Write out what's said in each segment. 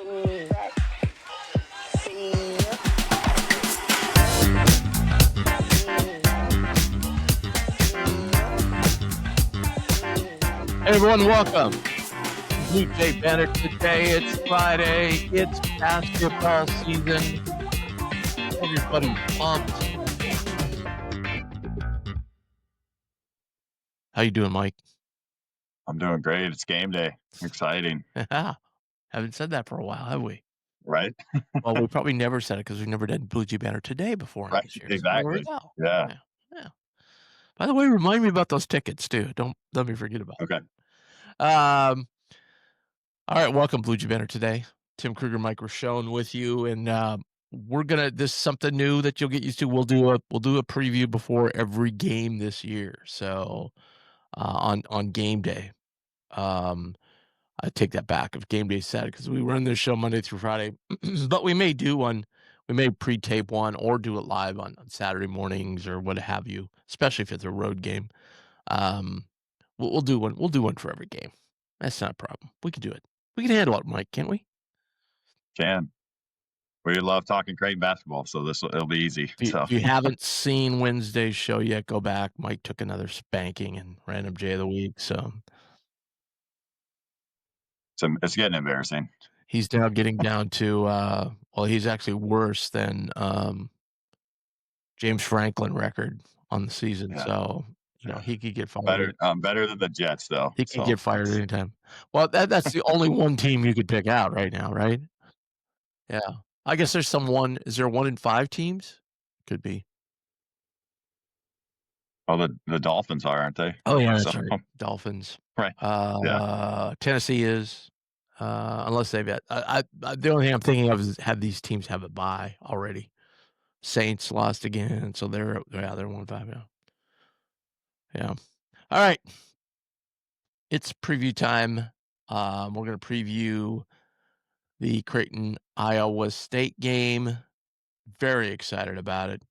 Hey everyone, welcome to BJB Today. It's Friday. It's basketball season. Everybody's pumped. How you doing, Mike? I'm doing great. It's game day. Exciting, Haven't said that for a while, have we? right? Well, we probably never said it because we've never done Blue Jay Banner Today before in Right, this year. So there we exactly. go. Yeah. Yeah. By the way, remind me about those tickets too. Don't let me forget about Okay. it. All right, welcome Blue Jay Banner Today. Tim Kruger, Mike Rochone with you, and this is something new that you'll get used to. We'll do a preview before every game this year. So on game day. I take that back if game day Saturday because we run this show Monday through Friday, but we may do one. We may pre-tape one or do it live on Saturday mornings or what have you, especially if it's a road game. We'll do one. We'll do one for every game. That's not a problem. We can do it. We can handle it, Mike, can't we? Can. We love talking Creighton basketball, so it'll be easy. If you haven't seen Wednesday's show yet, go back. Mike took another spanking in Random J of the Week, so it's getting embarrassing. he's now getting down to well, he's actually worse than James Franklin record on the season. Yeah. So, he could get fired. Better than the Jets, though. He could get fired anytime. Well, that's the only one team you could pick out right now, right? Yeah. I guess there's is there 1 in 5 teams? Could be. Well, the Dolphins are, aren't they? Oh, yeah, that's right. Dolphins. Right. Yeah. Tennessee is, unless they've got the only thing I'm thinking of is have these teams have a bye already. Saints lost again, so they're 1-5 now. Yeah. All right. It's preview time. We're going to preview the Creighton-Iowa State game. Very excited about it.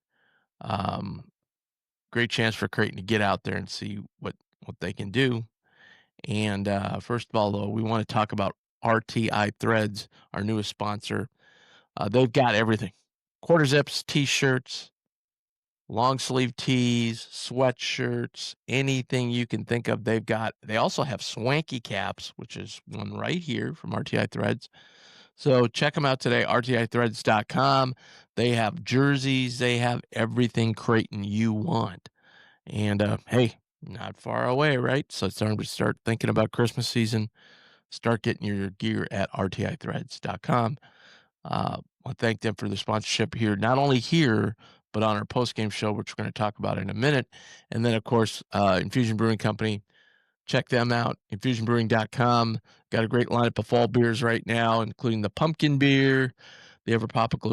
Great chance for Creighton to get out there and see what they can do. And first of all, though, we want to talk about RTI Threads, our newest sponsor. They've got everything: quarter zips, t-shirts, long sleeve tees, sweatshirts, anything you can think of. They've got. They also have swanky caps, which is one right here from RTI Threads. So check them out today, rtithreads.com. They have jerseys. They have everything Creighton you want. And hey, not far away, right? So it's time to start thinking about Christmas season. Start getting your gear at rtithreads.com. I want to thank them for the sponsorship here, not only here, but on our post-game show, which we're going to talk about in a minute. And then, of course, Infusion Brewing Company. Check them out, infusionbrewing.com. Got a great lineup of fall beers right now, including the pumpkin beer, the ever popular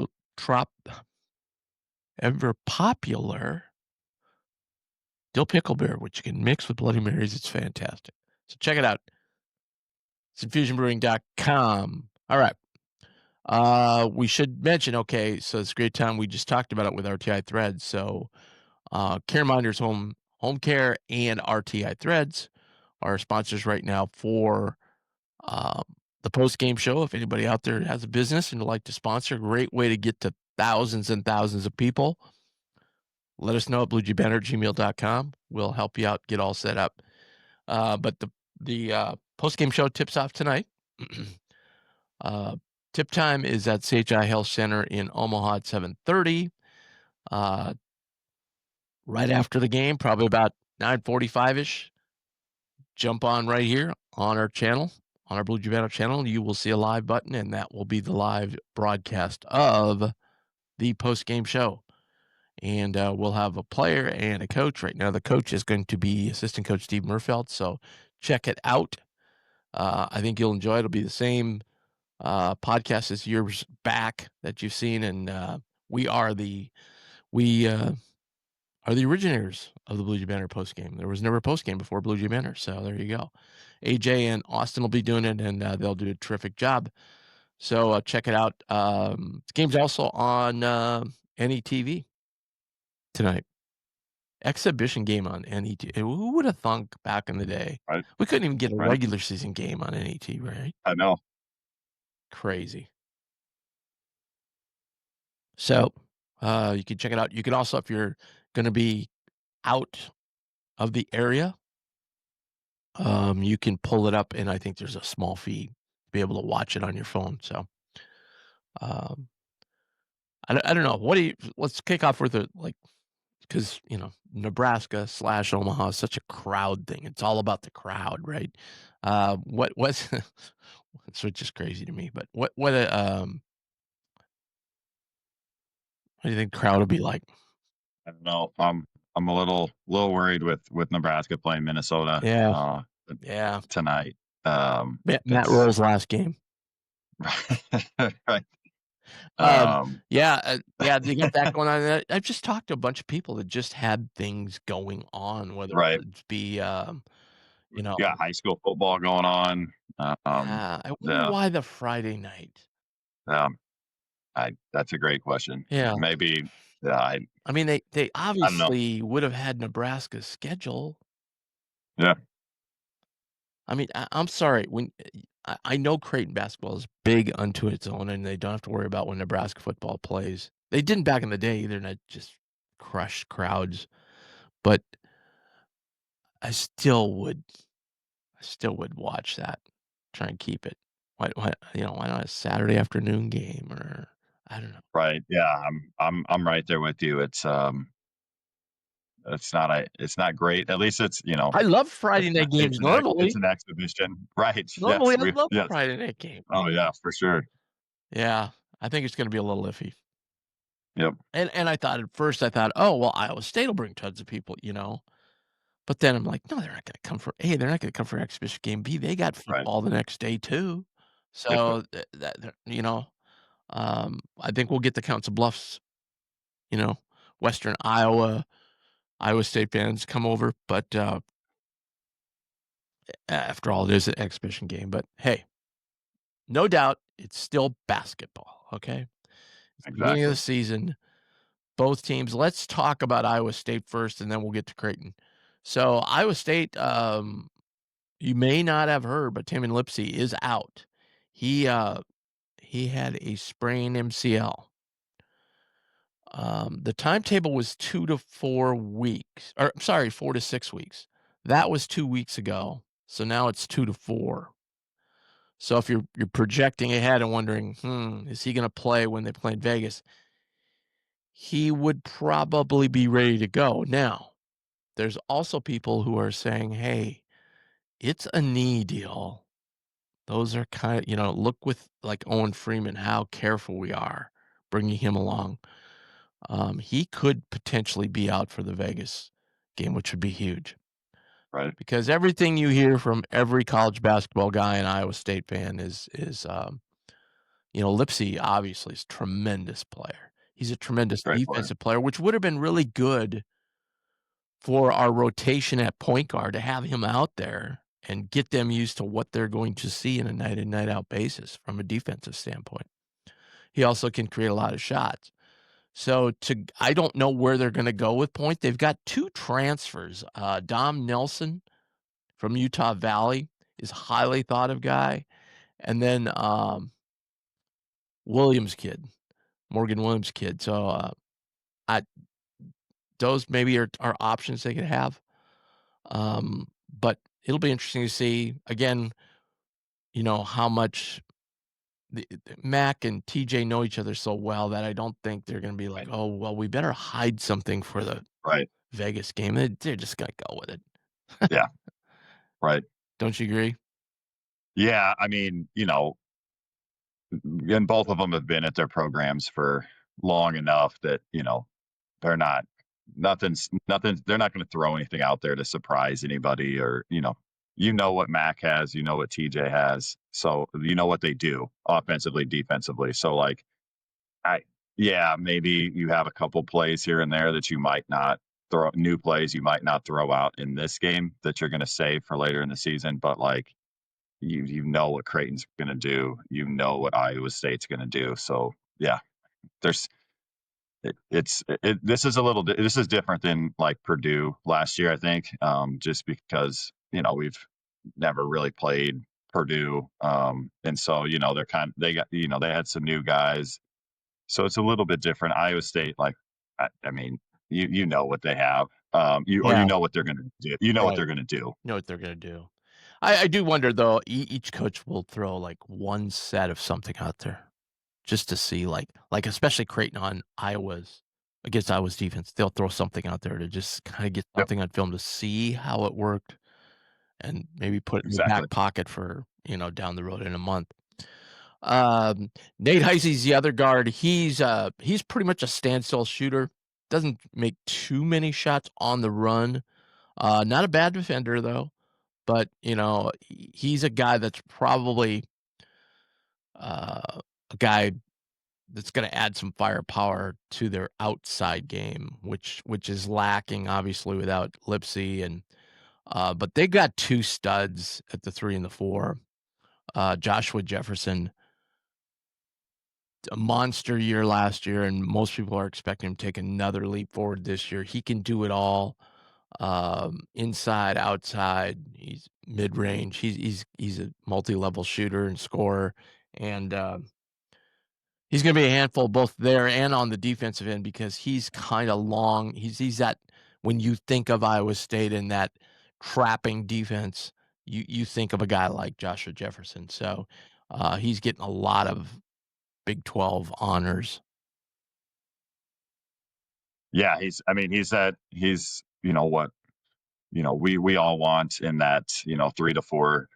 dill pickle beer, which you can mix with Bloody Marys. It's fantastic. So check it out. It's infusionbrewing.com. All right. We should mention, okay, so it's a great time. We just talked about it with RTI Threads. So Careminders Home Care and RTI Threads are sponsors right now for the post-game show. If anybody out there has a business and would like to sponsor, great way to get to thousands and thousands of people. Let us know at bluejbanner@gmail.com. We'll help you out, get all set up. But the post-game show tips off tonight. Tip time is at CHI Health Center in Omaha at 7:30. Right after the game, probably about 9:45-ish. Jump on right here on our channel, on our Blue Jay Banner channel. You will see a live button, and that will be the live broadcast of the post-game show. And we'll have a player and a coach. Right now, the coach is going to be assistant coach Steve Murfeld, so check it out. I think you'll enjoy it. It'll be the same podcast as years back that you've seen, and we are the originators of the Blue Jay Banner postgame. There was never a postgame before Blue Jay Banner, so there you go. AJ and Austin will be doing it, and they'll do a terrific job. So check it out. The game's also on NETV tonight. Exhibition game on NET. Who would have thunk back in the day? Right. We couldn't even get a regular season game on NET, right? I know. Crazy. So, you can check it out. You can also, if you're gonna be out of the area, you can pull it up, and I think there's a small fee to be able to watch it on your phone. So, um, I don't know. What do you let's kick off with because, Nebraska/Omaha is such a crowd thing. It's all about the crowd, right? What's which is crazy to me, but what do you think the crowd will be like? I don't know. I'm a little worried with Nebraska playing Minnesota Yeah, yeah. tonight. Matt It's Rule's last game. right. Um, Um, yeah, yeah, they got that going on. I've just talked to a bunch of people that just had things going on, whether right. it be, you know You got high school football going on. yeah, I wonder The why the Friday night. um, I that's a great question. Yeah, Maybe yeah, I mean, they I don't know. obviously would have had Nebraska's schedule. Yeah, I mean, I'm sorry, I know Creighton basketball is big unto its own, and they don't have to worry about when Nebraska football plays. They didn't back in the day either, and that just crushed crowds, but I still would I still would watch that, try and keep it. Why not a Saturday afternoon game or I don't know. right. Yeah, I'm right there with you. It's not great. At least it's I love Friday night it's games it's normally. an exhibition. Right. Yes. Normally, I love Yes. Friday night game. Oh yeah, for sure. Yeah, I think it's gonna be a little iffy. Yep. And I thought at first, I thought, "Oh, well, Iowa State will bring tons of people," you know? But then I'm like, "No, they're not gonna come for A, they're not gonna come for an exhibition game. B, they got Right. football the next day too." So, I think we'll get the Council Bluffs, you know, Western Iowa, Iowa State fans come over, but, after all, it is an exhibition game, but hey, no doubt it's still basketball, okay? It's the beginning of the Exactly. season. Both teams let's talk about Iowa State first, and then we'll get to Creighton. So, Iowa State, you may not have heard, but Tamin Lipsey is out. He, uh, he had a sprained MCL. The timetable was 2 to 4 weeks, or I'm sorry, 4 to 6 weeks. That was 2 weeks ago, so now it's 2 to 4. So if you're projecting ahead and wondering, is he gonna play when they play in Vegas? He would probably be ready to go. Now, there's also people who are saying, "Hey, it's a knee deal." Those are look with, like, Owen Freeman, how careful we are bringing him along. He could potentially be out for the Vegas game, which would be huge Right. because everything you hear from every college basketball guy and Iowa State fan Lipsey obviously is a tremendous player. He's a tremendous Great player. defensive player, which would have been really good for our rotation at point guard to have him out there and get them used to what they're going to see in a night in, night out basis from a defensive standpoint. He also can create a lot of shots. So I don't know where they're gonna go with point. They've got 2 transfers. Dom Nelson from Utah Valley is a highly thought of guy, and then, Williams kid, Morgan Williams kid. So, I those maybe are options they could have. But it'll be interesting to see, again, how much the Mac and TJ know each other so well that I don't think they're gonna be like, Right. "Oh, well, we better hide something for the Right. Vegas game." They're just gonna go with it. Yeah. Right. Don't you agree? Yeah. I mean, and both of them have been at their programs for long enough that they're not nothing. They're not going to throw anything out there to surprise anybody, or what Mac has, what TJ has, so you know what they do offensively, defensively. So like, I yeah, maybe you have a couple plays here and there that you might not throw new plays you might not throw out in this game that you're going to save for later in the season, but like you know what Creighton's going to do, you know what Iowa State's going to do. So yeah, there's this is this is different than like Purdue last year, I think, just because we've never really played Purdue, and so they got they had some new guys, so it's a little bit different. Iowa State, like I mean, you know what they have, you Yeah, know what they're gonna do. You know what right. they're gonna do. Know what they're gonna do. I do wonder though, each coach will throw like one set of something out there just to see like especially Creighton on Iowa's against Iowa's defense. They'll throw something out there to just kind of get Yep, something on film to see how it worked and maybe put it in the exactly. back pocket for, down the road in a month. Nate Heisey's the other guard. He's pretty much a standstill shooter. Doesn't make too many shots on the run. Not a bad defender though, but he's a guy that's probably a guy that's going to add some firepower to their outside game, which is lacking obviously without Lipsy and but they got two studs at the 3 and the 4. Joshua Jefferson, a monster year last year, and most people are expecting him to take another leap forward this year. He can do it all, inside, outside. He's mid range. He's a multi-level shooter and scorer, and he's gonna be a handful both there and on the defensive end because he's kinda long. He's that when you think of Iowa State and that trapping defense, you think of a guy like Joshua Jefferson. So, he's getting a lot of Big 12 honors. Yeah, I mean, he's what we all want in that 3 to 4.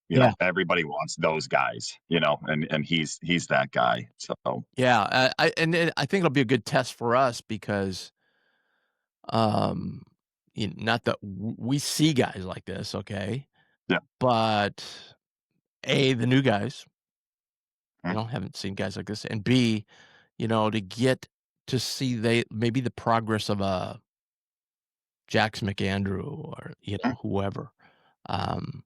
Yeah, Everybody wants those guys, and he's that guy. So yeah, I think it'll be a good test for us because, um, not that we see guys like this, okay? yeah, But A, the new guys, mm, haven't seen guys like this, and B, to get to see they maybe the progress of a Jax McAndrew or, mm, whoever, um,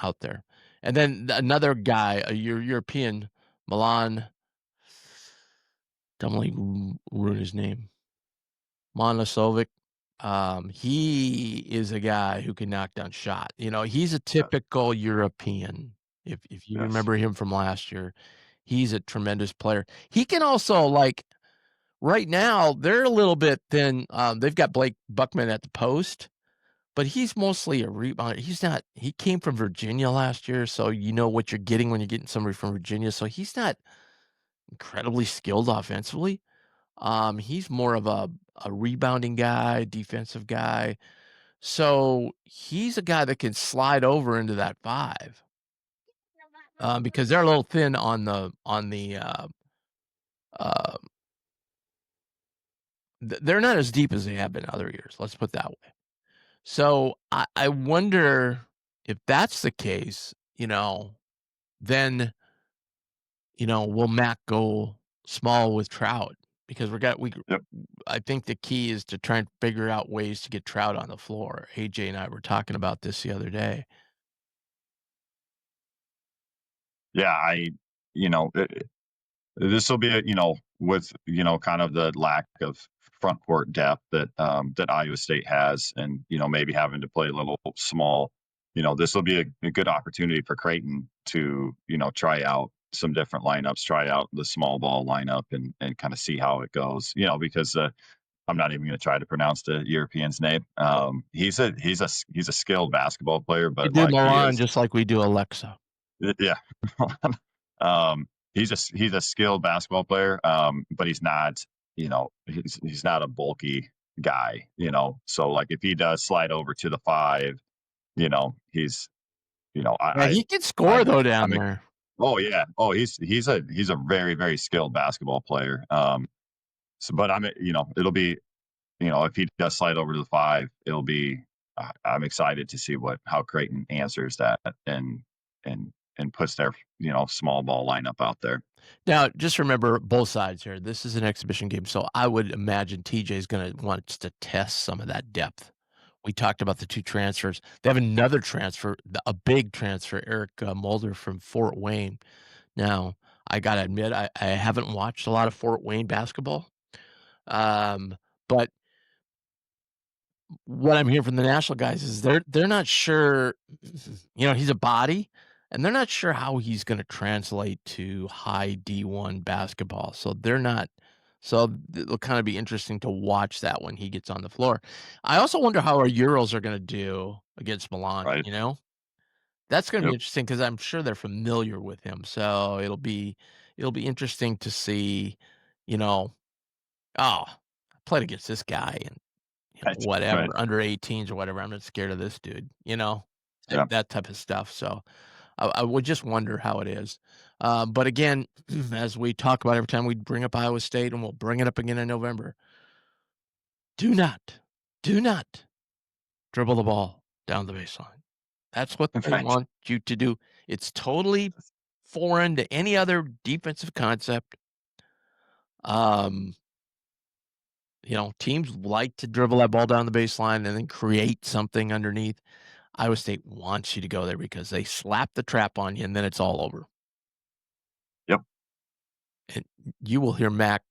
out there. And then another guy, a European, Milan, definitely ruin his name, Monosovic. He is a guy who can knock down shot. He's a yes, typical European. If you yes, remember him from last year, he's a tremendous player. He can also like right now they're a little bit thin. They've got Blake Buckman at the post, but he's mostly a rebounder. He's not. He came from Virginia last year, so you know what you're getting when you're getting somebody from Virginia. So he's not incredibly skilled offensively. He's more of a rebounding guy, defensive guy. So he's a guy that can slide over into that 5, because they're a little thin uh, they're not as deep as they have been other years. Let's put it that way. So I wonder if that's the case, then will Mac go small with Trout? Because we yep. I think the key is to try and figure out ways to get Trout on the floor. AJ and I were talking about this the other day. Yeah, you know, this will be with kind of the lack of front court depth that Iowa State has, and maybe having to play a little small. This will be a good opportunity for Creighton to try out some different lineups, try out the small ball lineup, and kind of see how it goes. Because I'm not even going to try to pronounce the European's name. He's a skilled basketball player, We but do like he Milan is, just like we do Alexa. yeah. He's a skilled basketball player, but he's not, he's not a bulky guy, So like if he does slide over to the 5, he's, Yeah, I, he can I, score though down I'm, there. oh yeah, oh he's a very very skilled basketball player. So but it'll be, if he does slide over to the 5, it'll be, I'm excited to see how Creighton answers that and puts their small ball lineup out there. Now, just remember both sides here. This is an exhibition game, so I would imagine TJ is gonna want to test some of that depth. We talked about the 2 transfers. They have another transfer, a big transfer, Eric, Mulder from Fort Wayne. Now, I gotta admit, I haven't watched a lot of Fort Wayne basketball, but what I'm hearing from the national guys is they're not sure he's a body, and they're not sure how he's gonna translate to high D1 basketball, so they're not so it'll kinda be interesting to watch that when he gets on the floor. I also wonder how our Euros are gonna do against Milan, Right. you know? That's gonna be Yep. interesting because 'cause I'm sure they're familiar with him, so it'll be interesting to see, you know, "Oh, I played against this guy and, Right. Right. whatever, under 18s or whatever, I'm not scared of this dude," you know? Yeah. That type of stuff, so I would just wonder how it is. But again, as we talk about every time we bring up Iowa State, and we'll bring it up again in November, do not, do not dribble the ball down the baseline. That's what they Right. want you to do. It's totally foreign to any other defensive concept. Um, teams like to dribble that ball down the baseline and then create something underneath. Iowa State wants you to go there because they slap the trap on you and then it's all over. Yep. And you will hear Mac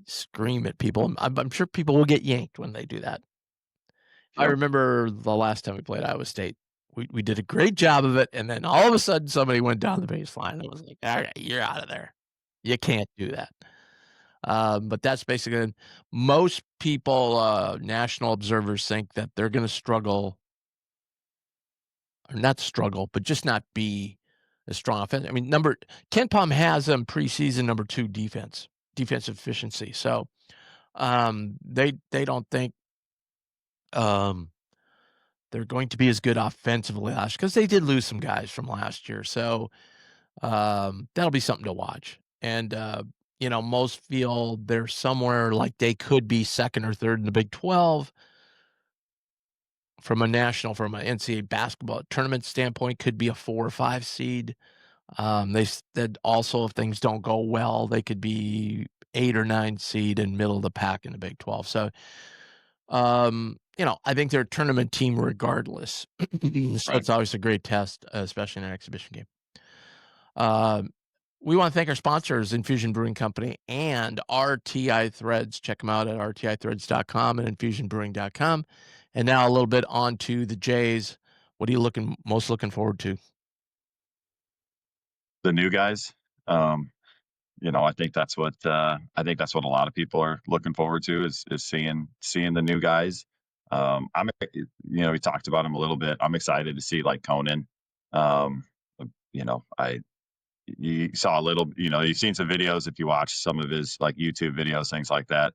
scream at people. I'm sure people will get yanked when they do that. I Yep. remember the last time we played Iowa State, we did a great job of it, and then all of a sudden somebody went down the baseline. I was like, "All right, you're out of there. You can't do that." But that's basically most people, national observers think that they're gonna struggle or not struggle, but just not be a strong offense. I mean, number Ken Palm has them preseason number 2 defensive efficiency. So, they don't think, um, they're going to be as good offensively last because they did lose some guys from last year. So, that'll be something to watch. And, most feel they're somewhere like they could be 2nd or 3rd in the Big 12 from an NCAA basketball tournament standpoint, could be a 4 or 5 seed. They said also if things don't go well, they could be 8 or 9 seed in middle of the pack in the Big 12. So, I think they're a tournament team regardless. So Right. it's always a great test, especially in an exhibition game. Um, we want to thank our sponsors, Infusion Brewing Company and RTI Threads. Check them out at rtithreads.com and infusionbrewing.com. And now a little bit on to the Jays. What are you most looking forward to? The new guys. Um, I think that's what a lot of people are looking forward to is seeing the new guys. We talked about him a little bit. I'm excited to see like Conan. Um, I you saw a little, you've seen some videos if you watch some of his like YouTube videos, things like that.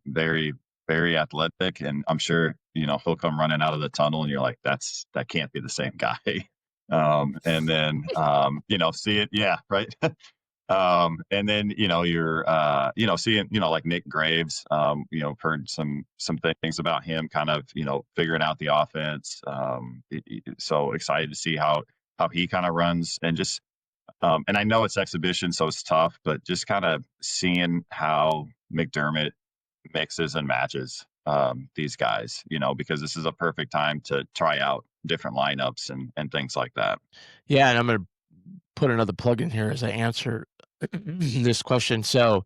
Very, very athletic, and I'm sure he'll come running out of the tunnel, and you're like, that can't be the same guy. And then see it, yeah, right. And then you're seeing like Nick Graves. Heard some things about him, kind of figuring out the offense. So excited to see how he kind of runs and just and I know it's exhibition, so it's tough, but just kind of seeing how McDermott mixes and matches these guys, because this is a perfect time to try out different lineups and things like that. Yeah, and I'm gonna put another plug in here as I answer this question. So,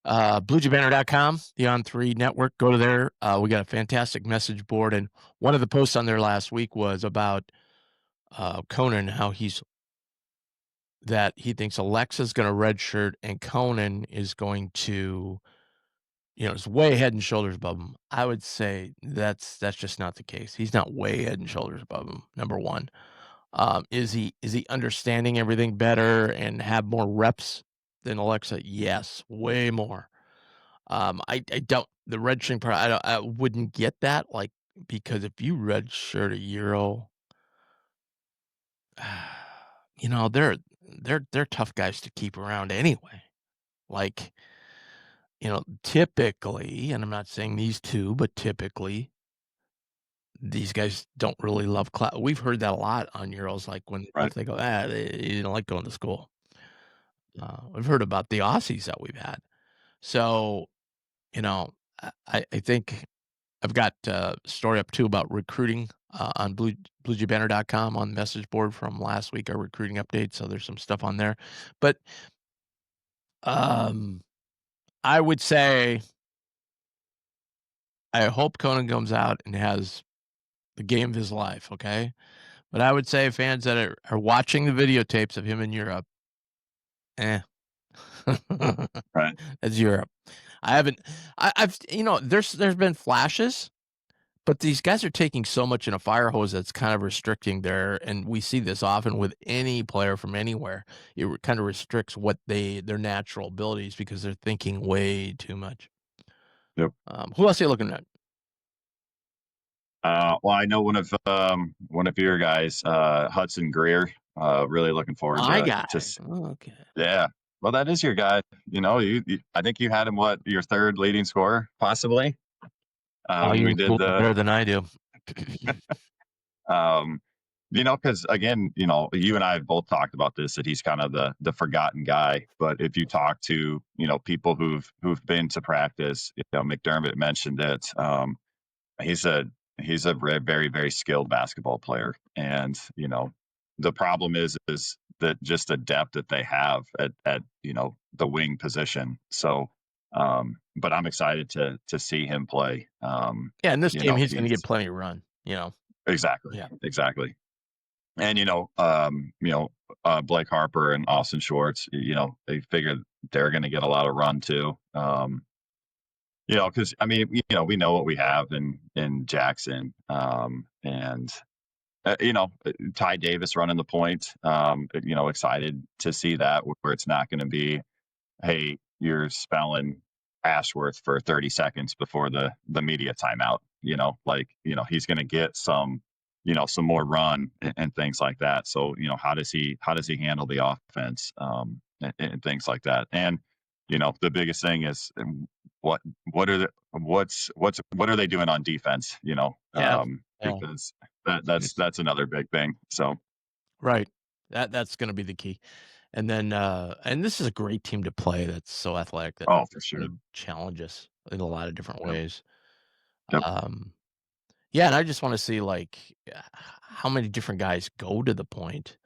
bluejaybanner.com, the On3 network, go to there. We got a fantastic message board, and one of the posts on there last week was about, Conan, how he thinks Alexa's gonna redshirt and Conan is going to, is way head and shoulders above him. I would say that's just not the case. He's not way head and shoulders above him, number 1. Is he understanding everything better and have more reps than Alexa? Yes, way more. I don't the redshirting part, I wouldn't get that, like, because if you redshirt a Euro, they're tough guys to keep around anyway. Like, typically, and I'm not saying these 2, but typically, these guys don't really love we've heard that a lot on Euros, like, when Right. they go, they don't like going to school." We've heard about the Aussies that we've had. So, you know, I think I've got a story up too about recruiting on bluejbanner.com on the message board from last week, our recruiting update. So there's some stuff on there. But um, I would say I hope Conan comes out and has the game of his life. Okay. But I would say fans that are watching the videotapes of him in Europe, eh. Right. That's Europe. I haven't I've there's been flashes, but these guys are taking so much in a fire hose that's kind of restricting and we see this often with any player from anywhere. It kind of restricts what their natural abilities because they're thinking way too much. Yep. Who else are you looking at? Well, I know one of your guys, Hudson Greer. Really looking forward My to guy. Okay. yeah. Well, that is your guy. I think you had him what your third leading scorer possibly Oh, when you we know did Cooley the better than I do. um, because again, you and I have both talked about this that he's kind of the forgotten guy. But if you talk to people who've been to practice, McDermott mentioned it. He's a very very skilled basketball player, and the problem is that just the depth that they have at the wing position. So, but I'm excited to see him play. Yeah, in this game, he's gonna get He's plenty of run. exactly Yeah. exactly, and Blake Harper and Austin Schwartz. They figured they're going to get a lot of run too. Because I mean, we know what we have in Jackson, and Ty Davis running the point. Excited to see that where it's not going to be, hey, you're spelling Ashworth for 30 seconds before the media timeout. He's going to get some more run and things like that. So how does he handle the offense and things like that. And the biggest thing is what what are the what are they doing on defense? Yeah. Yeah. Because that's another big thing. So Right. That's gonna be the key. And then, and this is a great team to play that's so athletic that oh, for that's sure. gonna challenge us in a lot of different Yep. ways. Yep. Um, yeah, and I just wanna see, like, how many different guys go to the point.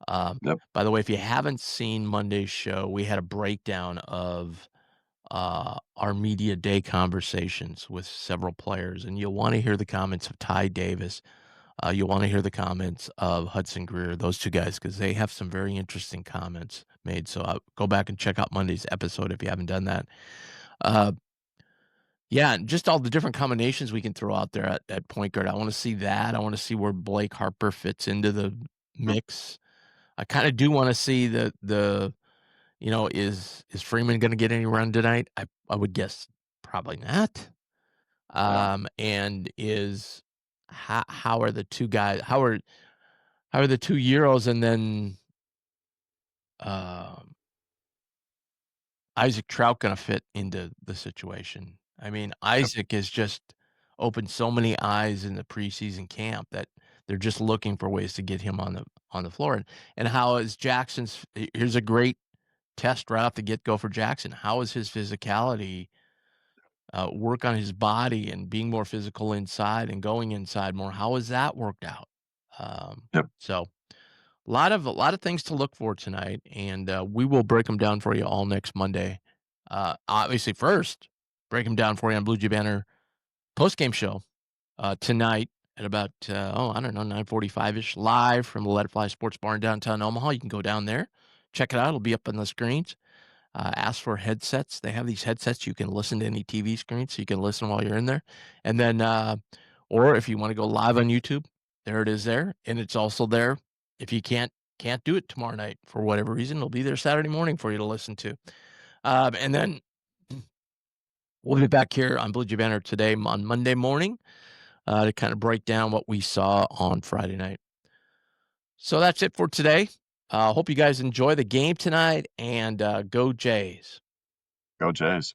Yep. By the way, if you haven't seen Monday's show, we had a breakdown of, our media day conversations with several players, and you'll wanna hear the comments of Ty Davis. You'll wanna hear the comments of Hudson Greer, those 2 guys, because they have some very interesting comments made, so, go back and check out Monday's episode if you haven't done that. Uh, yeah, and just all the different combinations we can throw out there at point guard. I wanna see that. I wanna see where Blake Harper fits into the mix. I kinda do wanna see is Freeman gonna get any run tonight? I would guess probably not. Yeah. And is how are the 2 guys how are the 2 Euros and then, um, Isaac Trout gonna fit into the situation? I mean, Yep. Isaac has just opened so many eyes in the preseason camp that they're just looking for ways to get him on the floor, and how is here's a great test right off the get-go for Jackson. How is his physicality, work on his body and being more physical inside and going inside more? How has that worked out? Yep. So a lot of things to look for tonight, and we will break them down for you all next Monday. Obviously, first break them down for you on Blue Jay Banner postgame show tonight at about I don't know 9:45 ish live from the Let It Fly Sports Bar in downtown Omaha. You can go down there, check it out. It'll be up on the screens. Ask for headsets. They have these headsets you can listen to any TV screen, so you can listen while you're in there. And then, or if you want to go live on YouTube, there it is there, and it's also there. If you can't do it tomorrow night for whatever reason, it'll be there Saturday morning for you to listen to. And then we'll be back here on Blue Jay Banner today on Monday morning to kind of break down what we saw on Friday night. So that's it for today. Hope you guys enjoy the game tonight and go Jays. Go Jays.